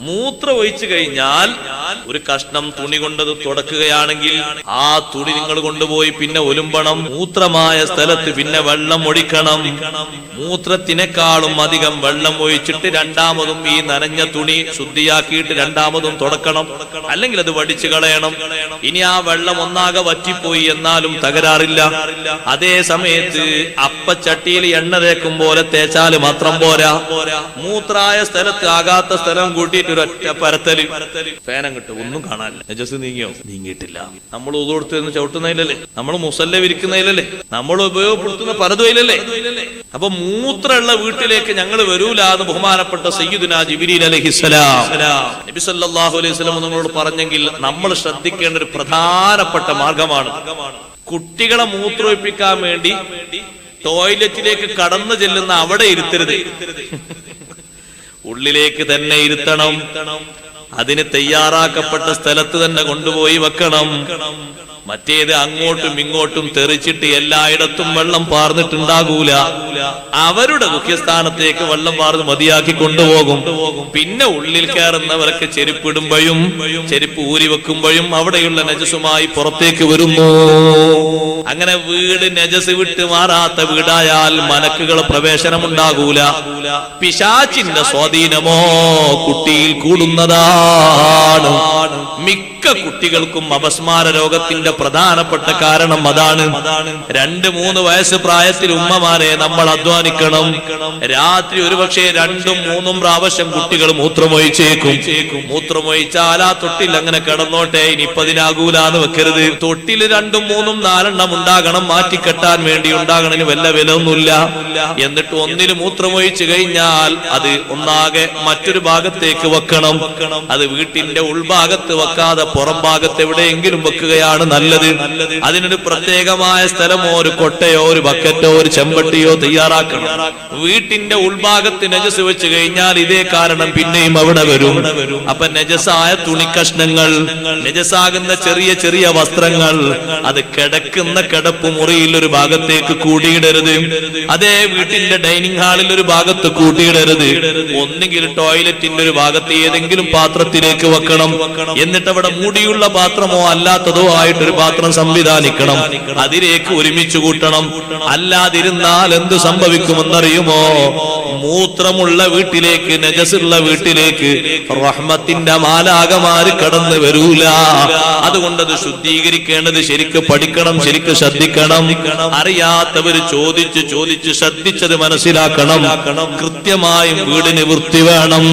മൂത്രം ഒഴിച്ചു കഴിഞ്ഞാൽ ഒരു കഷ്ണം തുണി കൊണ്ടത് തുടക്കുകയാണെങ്കിൽ ആ തുണി നിങ്ങൾ കൊണ്ടുപോയി പിന്നെ ഒലുമ്പണം. മൂത്രമായ സ്ഥലത്ത് പിന്നെ വെള്ളം ഒഴിക്കണം. മൂത്രത്തിനേക്കാളും അധികം വെള്ളം ഒഴിച്ചിട്ട് രണ്ടാമതും ഈ നനഞ്ഞ തുണി ശുദ്ധിയാക്കിയിട്ട് രണ്ടാമതും തുടക്കണം. അല്ലെങ്കിൽ അത് വടിച്ചു കളയണം. ഇനി ആ വെള്ളം ഒന്നാകെ വറ്റിപ്പോയി എന്നാലും തകരാറില്ല. അതേ സമയത്ത് അപ്പച്ചട്ടിയിൽ എണ്ണ തേക്കും പോലെ തേച്ചാല് മാത്രം പോരാ. മൂത്രായ സ്ഥലത്ത് ആകാത്ത സ്ഥലം കൂട്ടിയിട്ട് ഒരൊറ്റ പരത്തല്. ഫാനം കിട്ടും, ഒന്നും കാണാനില്ല. നജസ് നീങ്ങിയോ? നീങ്ങിയിട്ടില്ല. നമ്മൾ ഉദോടുത്ത് ചവിട്ടുന്നതിലല്ലേ, നമ്മൾ മുസല്ല വിരിക്കുന്നതിലല്ലേ, നമ്മൾ ഉപയോഗപ്പെടുത്തുന്ന പരതുവയിലല്ലേ. അപ്പൊ മൂത്രമുള്ള വീട്ടിലേക്ക് ഞങ്ങൾ വരൂല എന്ന് ബഹുമാനപ്പെട്ട സയ്യിദുനാ ജിബ്രീൽ അലൈഹിസ്സലാം നബി സല്ലല്ലാഹു അലൈഹി വസല്ലം നമ്മളോട് പറഞ്ഞെങ്കിൽ നമ്മൾ ശ്രദ്ധിക്കേണ്ട ഒരു പ്രധാനപ്പെട്ട മാർഗമാണ്. കുട്ടികളെ മൂത്രമൊഴിപ്പിക്കാൻ വേണ്ടി ടോയ്ലറ്റിലേക്ക് കടന്നു ചെല്ലുന്ന അവിടെ ഇരുത്തരുത്, ഉള്ളിലേക്ക് തന്നെ ഇരുത്തണം. അതിന് തയ്യാറാക്കപ്പെട്ട സ്ഥലത്ത് തന്നെ കൊണ്ടുപോയി വെക്കണം. മറ്റേത് അങ്ങോട്ടും ഇങ്ങോട്ടും തെറിച്ചിട്ട് എല്ലായിടത്തും വെള്ളം പാർന്നിട്ടുണ്ടാകൂല. അവരുടെ മുഖ്യസ്ഥാനത്തേക്ക് വെള്ളം പാർന്ന് മതിയാക്കി കൊണ്ടുപോകും. പിന്നെ ഉള്ളിൽ കയറുന്നവർക്ക് ചെരുപ്പിടുമ്പോഴും ചെരുപ്പ് ഊരി വെക്കുമ്പോഴും അവിടെയുള്ള നജസുമായി പുറത്തേക്ക് വരുന്നു. അങ്ങനെ വീട് നജസ് വിട്ട് മാറാത്ത വീടായാൽ മലക്കുകൾ പ്രവേശനമുണ്ടാകൂല. പിശാചിന്റെ സ്വാധീനമോ കുട്ടിയിൽ കൂടുന്നതാണ്. മിക്ക കുട്ടികൾക്കും അപസ്മാര രോഗത്തിന്റെ പ്രധാനപ്പെട്ട കാരണം അതാണ്. 2-3 വയസ്സ് പ്രായത്തിൽ ഉമ്മമാരെ നമ്മൾ അധ്വാനിക്കണം. രാത്രി ഒരുപക്ഷെ 2-3 പ്രാവശ്യം കുട്ടികൾ മൂത്രമൊഴിച്ചേക്കും. മൂത്രമൊഴിച്ചാൽ ആ തൊട്ടിൽ അങ്ങനെ കിടന്നോട്ടെ, ഇനിയിപ്പോ അതിനാകൂലാന്ന് വെക്കരുത്. തൊട്ടിൽ 2-3 4 ഉണ്ടാകണം. മാറ്റിക്കെട്ടാൻ വേണ്ടി ഉണ്ടാകണതിന് വല്ല വിലൊന്നുമില്ല. എന്നിട്ട് ഒന്നിൽ മൂത്രമൊഴിച്ചു കഴിഞ്ഞാൽ അത് ഒന്നാകെ മറ്റൊരു ഭാഗത്തേക്ക് വെക്കണം. അത് വീട്ടിന്റെ ഉൾഭാഗത്ത് വെക്കാതെ പുറം ഭാഗത്ത് എവിടെയെങ്കിലും വെക്കുകയാണ് നല്ലത്. അതിനൊരു പ്രത്യേകമായ സ്ഥലമോ ഒരു കൊട്ടയോ ഒരു ബക്കറ്റോ ഒരു ചെമ്പട്ടിയോ തയ്യാറാക്കണം. വീട്ടിന്റെ ഉൾഭാഗത്ത് നജസ് വെച്ച് കഴിഞ്ഞാൽ ഇതേ കാരണം പിന്നെയും അവിടെ വരും. അപ്പൊ നജസായ തുണിക്കഷ്ണങ്ങൾ, നജസാകുന്ന ചെറിയ ചെറിയ വസ്ത്രങ്ങൾ അത് കിടക്കുന്ന കിടപ്പ് മുറിയിൽ ഒരു ഭാഗത്തേക്ക് കൂട്ടിയിടരുത്. അതേ വീട്ടിന്റെ ഡൈനിങ് ഹാളിൽ ഒരു ഭാഗത്ത് കൂട്ടിയിടരുത്. ഒന്നുകിൽ ടോയ്ലറ്റിന്റെ ഒരു ഭാഗത്ത് ഏതെങ്കിലും പാത്രത്തിലേക്ക് വെക്കണം. എന്നിട്ട് അവിടെ മൂടിയുള്ള പാത്രമോ അല്ലാത്തതോ ആയിട്ടൊരു പാത്രം സംവിധാനിക്കണം. അതിലേക്ക് ഒരുമിച്ച് കൂട്ടണം. അല്ലാതിരുന്നാൽ എന്ത് സംഭവിക്കുമെന്നറിയുമോ? മൂത്രമുള്ള വീട്ടിലേക്ക്, നജസുള്ള വീട്ടിലേക്ക് റഹ്മത്തിന്റെ മാലാകമാര് കടന്നു വരൂല. അതുകൊണ്ടത് ശുദ്ധീകരിക്കേണ്ടത് ശരിക്ക് പഠിക്കണം, ശരിക്ക് ശ്രദ്ധിക്കണം. അറിയാത്തവര് ചോദിച്ച് ശ്രദ്ധിച്ചത് മനസ്സിലാക്കണം. കൃത്യമായും വീടിന് വൃത്തി വേണം.